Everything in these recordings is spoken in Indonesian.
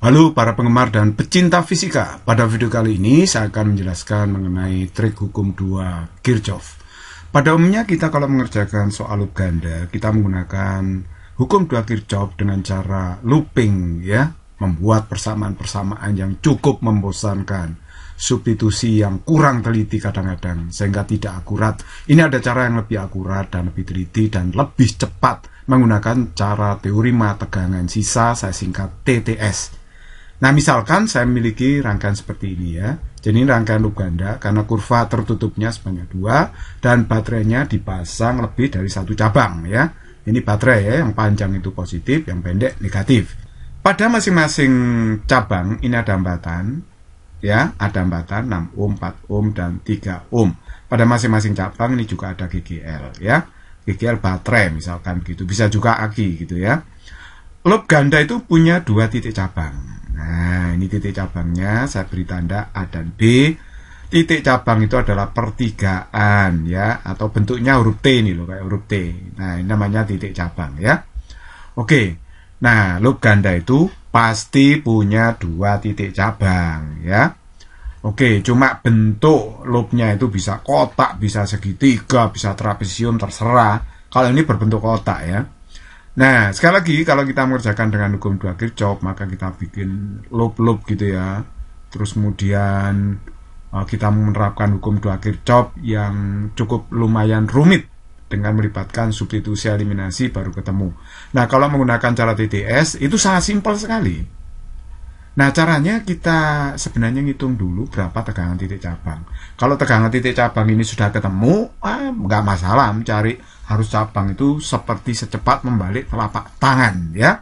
Halo para penggemar dan pecinta fisika. Pada video kali ini saya akan menjelaskan mengenai trik hukum 2 Kirchhoff. Pada umumnya kita kalau mengerjakan soal loop ganda, kita menggunakan hukum 2 Kirchhoff dengan cara looping ya, membuat persamaan-persamaan yang cukup membosankan, substitusi yang kurang teliti kadang-kadang sehingga tidak akurat. Ini ada cara yang lebih akurat dan lebih teliti dan lebih cepat menggunakan cara teorema tegangan sisa, saya singkat TTS. Nah, misalkan saya memiliki rangkaian seperti ini ya. Jadi ini rangkaian loop ganda karena kurva tertutupnya sebanyak 2 dan baterainya dipasang lebih dari 1 cabang ya. Ini baterai ya, yang panjang itu positif, yang pendek negatif. Pada masing-masing cabang ini ada hambatan ya, ada hambatan 6 ohm, 4 ohm dan 3 ohm. Pada masing-masing cabang ini juga ada GGL ya. GGL baterai misalkan gitu, bisa juga aki gitu ya. Loop ganda itu punya 2 titik cabang. Nah, ini titik cabangnya, saya beri tanda A dan B. Titik cabang itu adalah pertigaan ya, atau bentuknya huruf T ini loh, kayak huruf T. Nah, ini namanya titik cabang ya. Oke, nah loop ganda itu pasti punya 2 titik cabang ya. Oke, cuma bentuk loopnya itu bisa kotak, bisa segitiga, bisa trapesium, terserah. Kalau ini berbentuk kotak ya. Nah, sekali lagi kalau kita mengerjakan dengan hukum 2 Kirchhoff, maka kita bikin loop-loop gitu ya. Terus kemudian kita menerapkan hukum 2 Kirchhoff yang cukup lumayan rumit dengan melibatkan substitusi eliminasi baru ketemu. Nah, kalau menggunakan cara TTS itu sangat simpel sekali. Nah, caranya kita sebenarnya ngitung dulu berapa tegangan titik cabang. Kalau tegangan titik cabang ini sudah ketemu, nggak masalah mencari harus cabang itu seperti secepat membalik telapak tangan ya.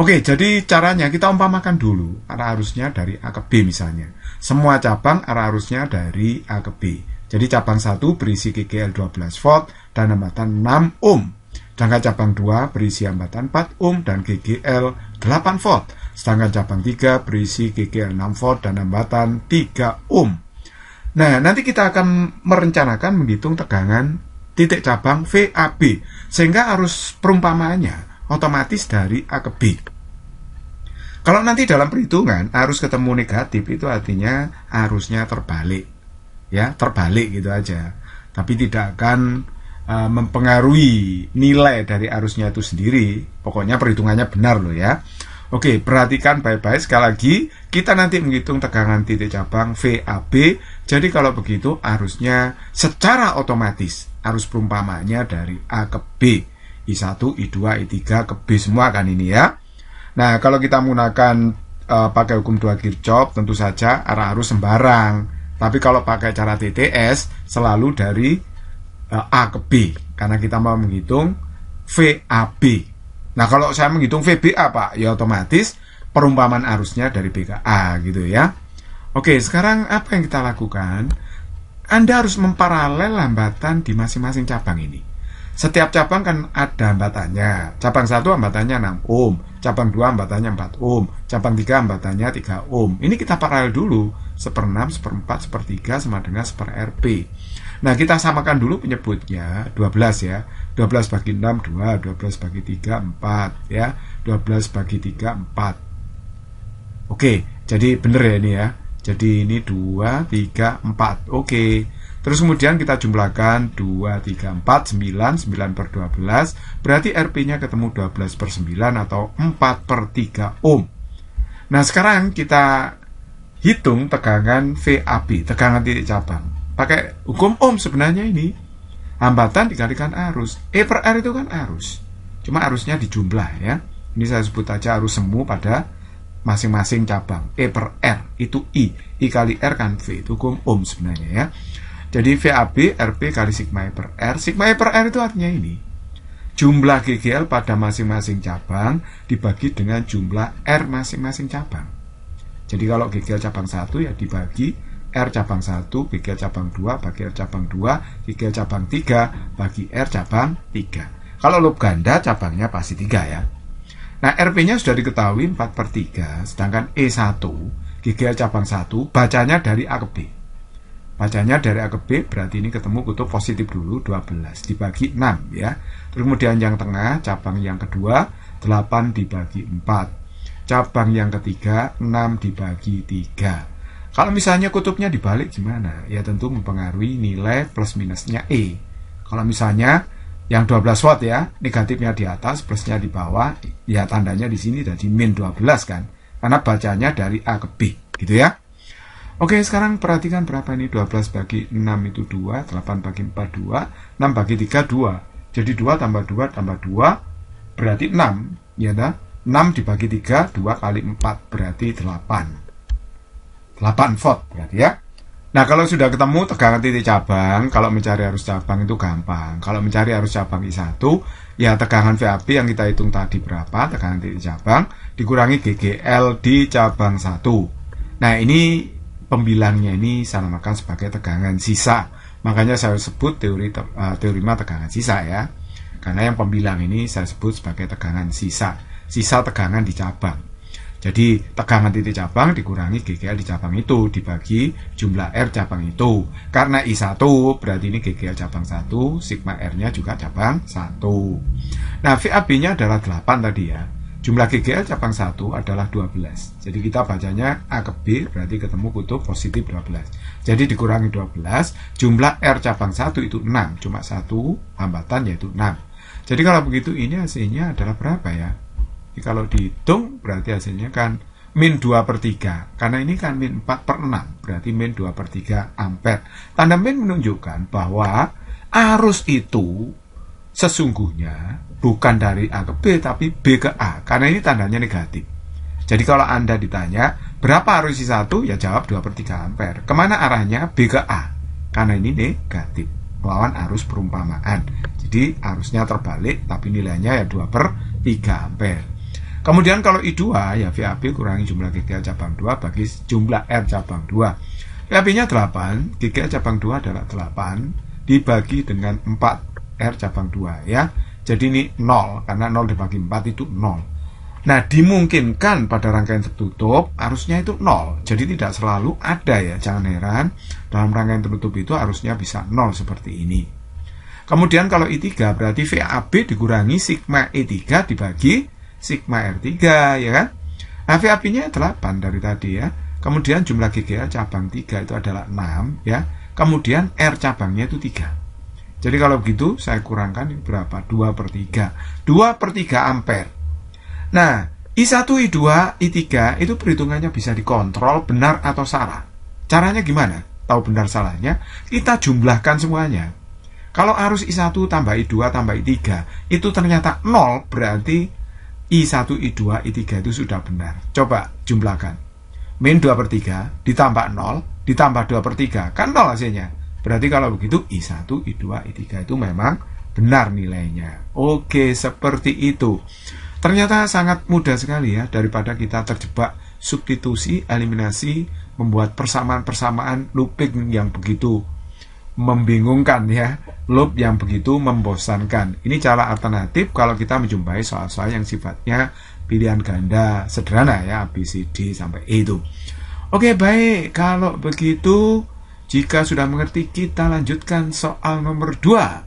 Oke, jadi caranya kita umpamakan dulu arah arusnya dari A ke B misalnya. Semua cabang arah arusnya dari A ke B. Jadi cabang 1 berisi GGL 12 volt dan hambatan 6 ohm. Sedangkan cabang 2 berisi hambatan 4 ohm dan GGL 8 volt. Sedangkan cabang 3 berisi GGL 6 volt dan hambatan 3 ohm. Nah, nanti kita akan merencanakan menghitung tegangan titik cabang VAB, sehingga arus perumpamaannya otomatis dari A ke B. Kalau nanti dalam perhitungan arus ketemu negatif, itu artinya arusnya terbalik ya, terbalik gitu aja, tapi tidak akan mempengaruhi nilai dari arusnya itu sendiri. Pokoknya perhitungannya benar loh ya. Oke, perhatikan baik-baik sekali lagi, kita nanti menghitung tegangan titik cabang VAB. Jadi kalau begitu arusnya secara otomatis arus perumpamaannya dari A ke B, I1, I2, I3 ke B semua kan ini ya. Nah, kalau kita menggunakan pakai hukum 2 Kirchhoff, tentu saja arah arus sembarang. Tapi kalau pakai cara TTS selalu dari A ke B, karena kita mau menghitung VAB. Nah, kalau saya menghitung VBA Pak, ya otomatis perumpamaan arusnya dari B ke A gitu ya. Oke, sekarang apa yang kita lakukan? Anda harus memparalel hambatan di masing-masing cabang ini. Setiap cabang kan ada hambatannya. Cabang 1 hambatannya 6 ohm, cabang 2 hambatannya 4 ohm, cabang 3 hambatannya 3 ohm. Ini kita paralel dulu, 1/6, 1/4, 1/3 sama dengan 1/RP. Nah, kita samakan dulu penyebutnya 12 ya. 12 bagi 6, 2, 12 bagi 3, 4 ya. 12 bagi 3, 4. Oke, jadi bener ya ini ya. Jadi ini 2, 3, 4. Oke. Terus kemudian kita jumlahkan 2, 3, 4, 9, 9 per 12. Berarti RP-nya ketemu 12 per 9 atau 4 per 3 ohm. Nah, sekarang kita hitung tegangan VAB, tegangan titik cabang. Pakai hukum ohm sebenarnya ini. Hambatan dikalikan arus. E per R itu kan arus. Cuma arusnya dijumlah ya. Ini saya sebut aja arus semu pada masing-masing cabang. E per R itu I. I kali R kan V, itu hukum ohm sebenarnya ya. Jadi VAB RP kali sigma E per R. Sigma E per R itu artinya ini. Jumlah GGL pada masing-masing cabang dibagi dengan jumlah R masing-masing cabang. Jadi kalau GGL cabang 1 ya dibagi R cabang 1, GGL cabang 2 bagi R cabang 2, GGL cabang 3 bagi R cabang 3. Kalau loop ganda cabangnya pasti 3 ya. Nah, RP-nya sudah diketahui 4 per 3, sedangkan E1, GGL cabang 1, bacanya dari A ke B. Bacanya dari A ke B, berarti ini ketemu kutub positif dulu, 12, dibagi 6 ya. Terus kemudian yang tengah, cabang yang kedua, 8 dibagi 4. cabang yang ketiga 6 dibagi 3. Kalau misalnya kutubnya dibalik gimana? Ya tentu mempengaruhi nilai plus minusnya E. Kalau misalnya yang 12 watt ya, negatifnya di atas, plusnya di bawah, ya tandanya di sini jadi min 12 kan. Karena bacanya dari A ke B, gitu ya. Oke, sekarang perhatikan berapa ini? 12 bagi 6 itu 2, 8 bagi 4 2, 6 bagi 3 2. Jadi 2 tambah 2 tambah 2 berarti 6, ya dah. 6 dibagi 3, 2 kali 4 berarti 8. 8 volt berarti ya. Nah, kalau sudah ketemu tegangan titik cabang, kalau mencari arus cabang itu gampang. Kalau mencari arus cabang I1, ya tegangan VAB yang kita hitung tadi berapa, tegangan titik cabang, dikurangi GGL di cabang 1. Nah, ini pembilangnya ini saya namakan sebagai tegangan sisa. Makanya saya sebut teorema tegangan sisa ya. Karena yang pembilang ini saya sebut sebagai tegangan sisa. Sisa tegangan di cabang. Jadi tegangan titik cabang dikurangi GGL di cabang itu dibagi jumlah R cabang itu. Karena I1 berarti ini GGL cabang 1, sigma R-nya juga cabang 1. Nah, VAB-nya adalah 8 tadi ya. Jumlah GGL cabang 1 adalah 12. Jadi kita bacanya A ke B berarti ketemu kutub positif 12. Jadi dikurangi 12, jumlah R cabang 1 itu 6. Cuma satu hambatan yaitu 6. Jadi kalau begitu ini hasilnya adalah berapa ya? Kalau dihitung berarti hasilnya kan min 2/3. Karena ini kan min 4/6. Berarti min 2/3 ampere. Tanda min menunjukkan bahwa arus itu sesungguhnya bukan dari A ke B tapi B ke A. Karena ini tandanya negatif. Jadi kalau Anda ditanya berapa arus I1, ya jawab 2/3 ampere. Kemana arahnya? B ke A. Karena ini negatif. Melawan arus perumpamaan. Jadi arusnya terbalik tapi nilainya ya 2/3 ampere. Kemudian kalau I2 ya VAB kurangi jumlah GGL cabang 2 bagi jumlah R cabang 2. VAB-nya 8, GGL cabang 2 adalah 8 dibagi dengan 4 R cabang 2 ya. Jadi ini 0 karena 0 dibagi 4 itu 0. Nah, dimungkinkan pada rangkaian tertutup arusnya itu 0. Jadi tidak selalu ada ya, jangan heran. Dalam rangkaian tertutup itu arusnya bisa 0 seperti ini. Kemudian kalau I3 berarti VAB dikurangi sigma E3 dibagi sigma R3 ya kan. Nah, VAB-nya 8 dari tadi ya. Kemudian jumlah GGL cabang 3 itu adalah 6 ya. Kemudian R cabangnya itu 3. Jadi kalau begitu saya kurangkan ini berapa? 2/3. 2/3 ampere. Nah, I1, I2, I3 itu perhitungannya bisa dikontrol benar atau salah. Caranya gimana? Tahu benar salahnya? Kita jumlahkan semuanya. Kalau arus I1 tambah I2 tambah I3 itu ternyata 0, berarti I1, I2, I3 itu sudah benar. Coba jumlahkan. Min 2/3 ditambah 0 ditambah 2/3 kan 0 hasilnya. Berarti kalau begitu I1, I2, I3 itu memang benar nilainya. Oke, seperti itu. Ternyata sangat mudah sekali ya, daripada kita terjebak substitusi, eliminasi, membuat persamaan-persamaan looping yang begitu membingungkan ya, loop yang begitu membosankan. Ini cara alternatif kalau kita menjumpai soal-soal yang sifatnya pilihan ganda sederhana ya, A, B, C, D sampai E itu. Oke, baik. Kalau begitu, jika sudah mengerti, kita lanjutkan soal nomor 2.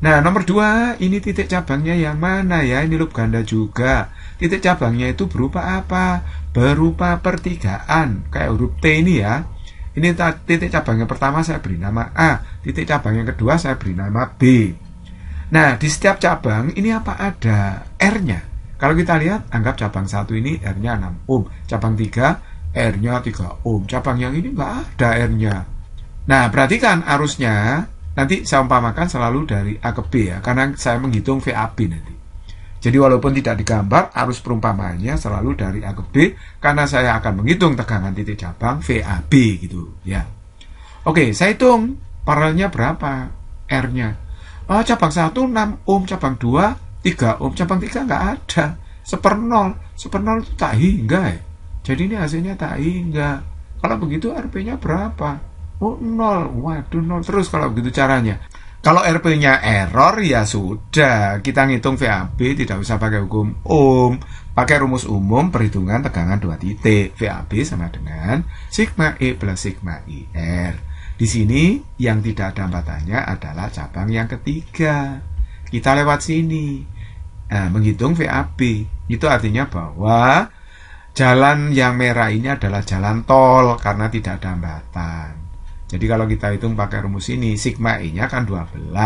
Nah, nomor 2, ini titik cabangnya yang mana ya? Ini loop ganda juga. Titik cabangnya itu berupa apa? Berupa pertigaan, kayak huruf T ini ya. Ini titik cabang yang pertama saya beri nama A, titik cabang yang kedua saya beri nama B. Nah, di setiap cabang ini apa ada R-nya? Kalau kita lihat, anggap cabang 1 ini R-nya 6 ohm, cabang 3 R-nya 3 ohm, cabang yang ini nggak ada R-nya. Nah, berarti kan arusnya nanti saya umpamakan selalu dari A ke B ya, karena saya menghitung VAB nanti. Jadi walaupun tidak digambar, arus perumpamaannya selalu dari A ke B, karena saya akan menghitung tegangan titik cabang VAB gitu ya. Oke, saya hitung paralelnya berapa R-nya. Oh, cabang 1 6 ohm, cabang 2 3 ohm, cabang 3 nggak ada. Sepernol itu tak hingga ya. Jadi ini hasilnya tak hingga. Kalau begitu RP-nya berapa? Oh, 0. Waduh, 0 terus kalau begitu caranya. Kalau RP-nya error ya sudah, kita ngitung VAB tidak usah pakai hukum ohm, pakai rumus umum perhitungan tegangan 2 titik. VAB sama dengan sigma E plus sigma IR. Di sini yang tidak ada hambatannya adalah cabang yang ketiga. Kita lewat sini. Nah, menghitung VAB itu artinya bahwa Jalan yang merah ini adalah jalan tol karena tidak ada hambatan. Jadi kalau kita hitung pakai rumus ini, sigma I-nya kan 12.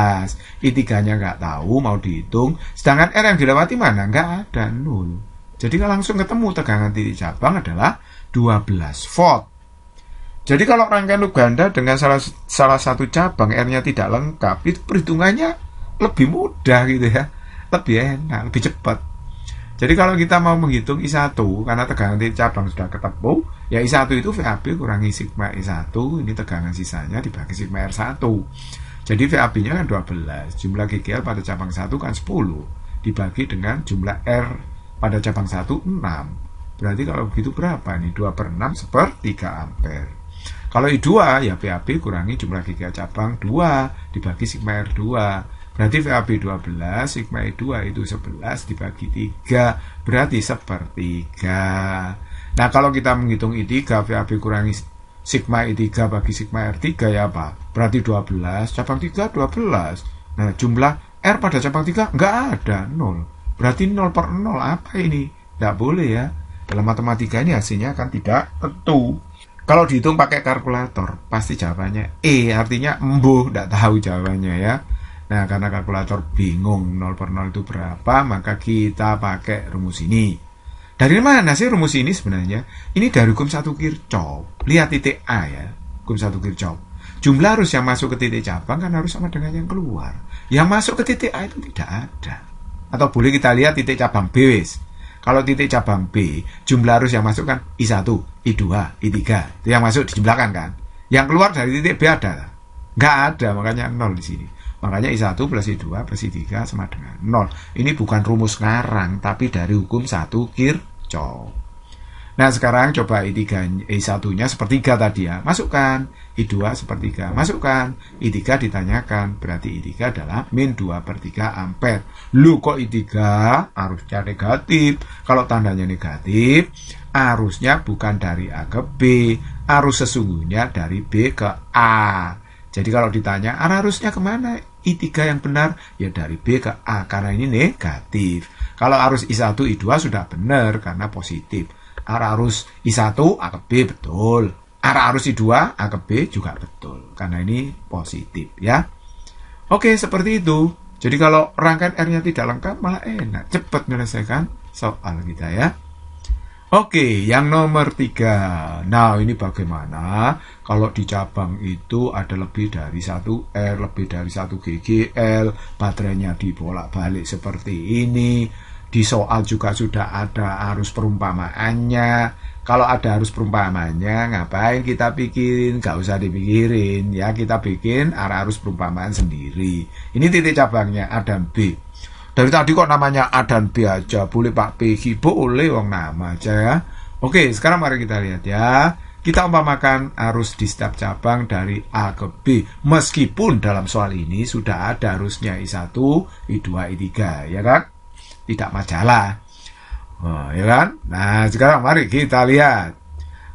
I3-nya nggak tahu, mau dihitung. Sedangkan R yang dilewati mana? Nggak ada, 0. Jadi kalau langsung ketemu tegangan titik cabang adalah 12 volt. Jadi kalau rangkaian loop ganda dengan salah satu cabang R-nya tidak lengkap, itu perhitungannya lebih mudah gitu ya. Lebih enak, lebih cepat. Jadi kalau kita mau menghitung I1 karena tegangan titik cabang sudah ketemu, ya I1 itu VAB kurangi sigma I1, ini tegangan sisanya dibagi sigma R1. Jadi VAB-nya kan 12, jumlah GGL pada cabang 1 kan 10, dibagi dengan jumlah R pada cabang 1 6. Berarti kalau begitu berapa nih? 2/6 sepertiga ampere. Kalau I2 ya VAB kurangi jumlah GGL cabang 2 dibagi sigma R2. Berarti VAB 12, sigma I2 itu 11 dibagi 3, berarti sepertiga. Nah, kalau kita menghitung I3, VAB kurangi sigma I3 bagi sigma R3 ya apa? Berarti 12, cabang 3 12. Nah, jumlah R pada cabang 3 nggak ada, 0. Berarti 0/0, apa ini? Nggak boleh ya. Dalam matematika ini hasilnya kan tidak tentu. Kalau dihitung pakai kalkulator, pasti jawabannya E, artinya embuh, nggak tahu jawabannya ya. Nah, karena kalkulator bingung 0/0 itu berapa, maka kita pakai rumus ini. Dari mana sih rumus ini sebenarnya? Ini dari hukum 1 Kirchhoff. Lihat titik A ya, hukum 1 Kirchhoff. Jumlah arus yang masuk ke titik cabang kan harus sama dengan yang keluar. Yang masuk ke titik A itu tidak ada. Atau boleh kita lihat titik cabang B wis. Kalau titik cabang B, jumlah arus yang masuk kan I1, I2, I3. Itu yang masuk dijumlahkan kan. Yang keluar dari titik B ada? Nggak ada, makanya 0 di sini. Makanya I1 plus I2 plus I3 sama dengan 0. Ini bukan rumus ngarang, tapi dari hukum 1 Kirchhoff. Nah, sekarang coba I1-nya sepertiga tadi ya. Masukkan. I2 sepertiga. Masukkan. I3 ditanyakan. Berarti I3 adalah min 2/3 ampere. Loh, kok I3 arusnya negatif? Kalau tandanya negatif, arusnya bukan dari A ke B. Arus sesungguhnya dari B ke A. Jadi kalau ditanya arah arusnya kemana? I3 yang benar ya dari B ke A karena ini negatif. Kalau arus I1 I2 sudah benar karena positif. Arah arus I1 A ke B betul. Arah arus I2 A ke B juga betul karena ini positif ya. Oke, seperti itu. Jadi kalau rangkaian R-nya tidak lengkap malah enak, cepat menyelesaikan soal kita ya. Oke, yang nomor 3. Nah, ini bagaimana kalau di cabang itu ada lebih dari 1 R, lebih dari 1 GGL, baterainya dibolak-balik seperti ini. Di soal juga sudah ada arus perumpamaannya. Kalau ada arus perumpamaannya, ngapain kita pikirin? Gak usah dipikirin ya, kita bikin arah arus perumpamaan sendiri. Ini titik cabangnya A dan B. Dari tadi kok namanya A dan B aja, boleh Pak PG, boleh wong nama aja ya. Oke, sekarang mari kita lihat ya. Kita umpamakan arus di setiap cabang dari A ke B. Meskipun dalam soal ini sudah ada arusnya I1, I2, I3, ya kan? Tidak masalah. Oh, ya kan? Nah, sekarang mari kita lihat.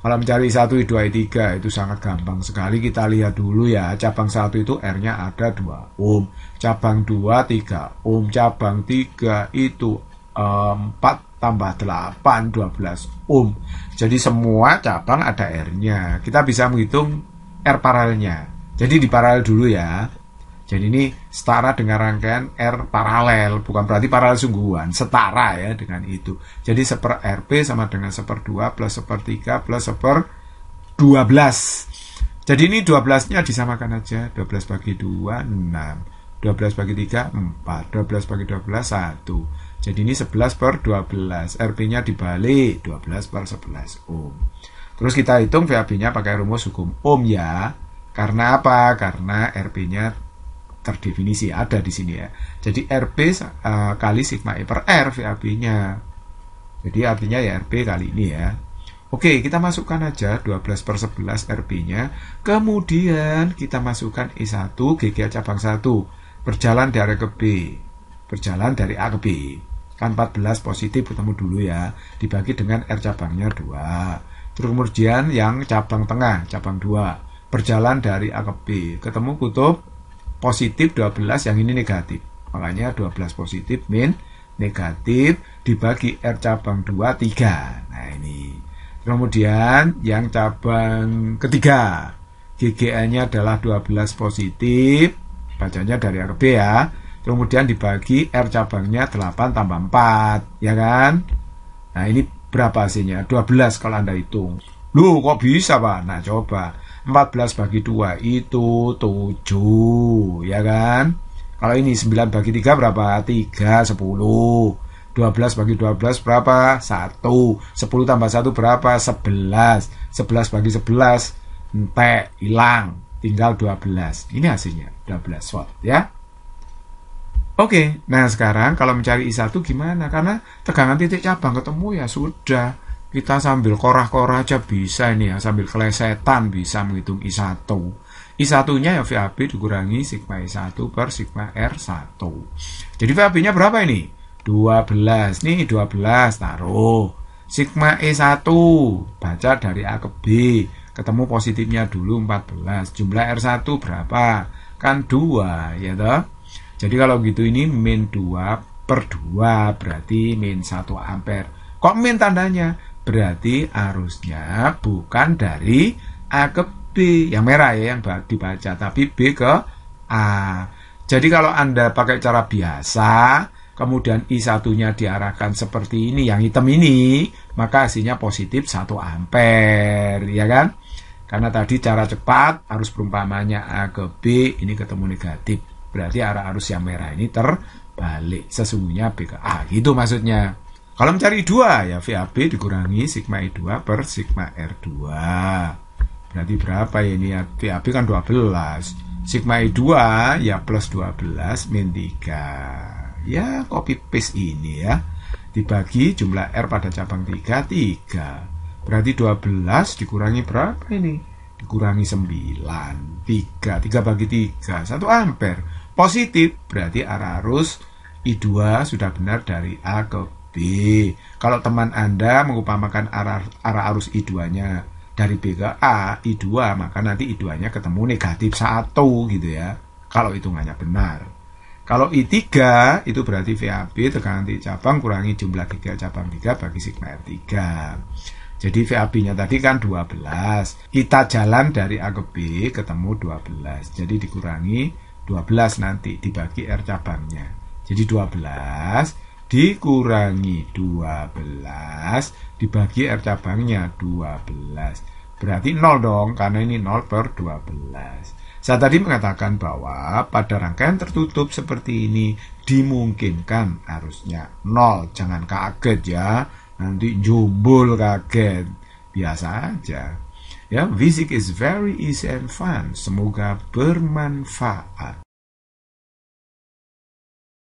Kalau mencari I1, I2, I3 itu sangat gampang sekali. Kita lihat dulu ya. Cabang 1 itu R-nya ada 2 ohm. Cabang 2, 3 ohm. Cabang 3 itu 4 tambah 8, 12 ohm. Jadi semua cabang ada R-nya. Kita bisa menghitung R paralelnya. Jadi di paralel dulu ya. Jadi ini setara dengan rangkaian R paralel, bukan berarti paralel sungguhan, setara ya dengan itu. Jadi 1/RP sama dengan 1/2 plus 1/3 plus 1/12. Jadi ini 12-nya disamakan aja. 12 bagi 2, 6. 12 bagi 3, 4. 12 bagi 12, 1. Jadi ini 11/12. RP-nya dibalik, 12/11 ohm. Terus kita hitung VAB-nya pakai rumus hukum ohm ya. Karena apa? Karena RP-nya terdefinisi ada di sini ya. Jadi RP kali sigma E per R VAB-nya. Jadi artinya ya RP kali ini ya. Oke, kita masukkan aja 12/11 RP-nya. Kemudian kita masukkan E1 GGL cabang 1. Berjalan dari A ke B. Berjalan dari A ke B. Kan 14 positif ketemu dulu ya. Dibagi dengan R cabangnya 2. Terus kemudian yang cabang tengah, cabang 2. Berjalan dari A ke B. Ketemu kutub positif 12, yang ini negatif. Makanya 12 positif min negatif dibagi R cabang 2, 3. Nah ini. Kemudian yang cabang ketiga, GGA-nya adalah 12 positif, bacanya dari A ke B ya. Kemudian dibagi R cabangnya 8 tambah 4, ya kan? Nah ini berapa hasilnya? 12 kalau Anda hitung. Loh kok bisa Pak? Nah coba, 14 bagi 2 itu 7, ya kan? Kalau ini 9 bagi 3 berapa? 3, 10. 12 bagi 12 berapa? 1. 10 tambah 1 berapa? 11. 11 bagi 11 entek, hilang, tinggal 12. Ini hasilnya 12 watt ya. Oke, nah sekarang kalau mencari I1 gimana? Karena tegangan titik cabang ketemu ya sudah. Kita sambil korah-korah aja bisa ini ya, sambil kelesetan bisa menghitung I1. I1-nya ya VAB dikurangi sigma I1 per sigma R1. Jadi VAB-nya berapa ini? 12. Nih 12 taruh. Sigma E1 baca dari A ke B. Ketemu positifnya dulu 14. Jumlah R1 berapa? Kan 2 ya toh. Jadi kalau gitu ini min 2 per 2 berarti min 1 ampere. Kok min tandanya? Berarti arusnya bukan dari A ke B. Yang merah ya yang dibaca, tapi B ke A. Jadi kalau Anda pakai cara biasa, kemudian I1-nya diarahkan seperti ini, yang hitam ini, maka hasilnya positif 1 ampere, ya kan? Karena tadi cara cepat, arus perumpamannya A ke B, ini ketemu negatif. Berarti arah arus yang merah ini terbalik. Sesungguhnya B ke A, gitu maksudnya. Kalau mencari I2, ya VAB dikurangi sigma I2 per sigma R2. Berarti berapa ya ini ya? VAB kan 12. Sigma I2 ya plus 12 min 3. Ya copy paste ini ya, dibagi jumlah R pada cabang 3, 3. Berarti 12 dikurangi berapa ini? Dikurangi 9, 3 bagi 3, 1 ampere. Positif, berarti arah arus I2 sudah benar dari A ke B. Kalau teman Anda mengumpamakan arah arus I2-nya dari B ke A, I2, maka nanti I2-nya ketemu negatif 1 gitu ya, kalau hitungannya benar. Kalau I3 itu berarti VAB tegangan titik cabang kurangi jumlah giga cabang 3 bagi sigma R3. Jadi VAB-nya tadi kan 12. Kita jalan dari A ke B ketemu 12. Jadi dikurangi 12 nanti dibagi R cabangnya. Jadi 12 dikurangi 12 dibagi R cabangnya 12. Berarti 0 dong, karena ini 0 per 12. Saya tadi mengatakan bahwa pada rangkaian tertutup seperti ini dimungkinkan arusnya 0. Jangan kaget ya, nanti jumbul kaget. Biasa aja. Ya, Physics is very easy and fun. Semoga bermanfaat.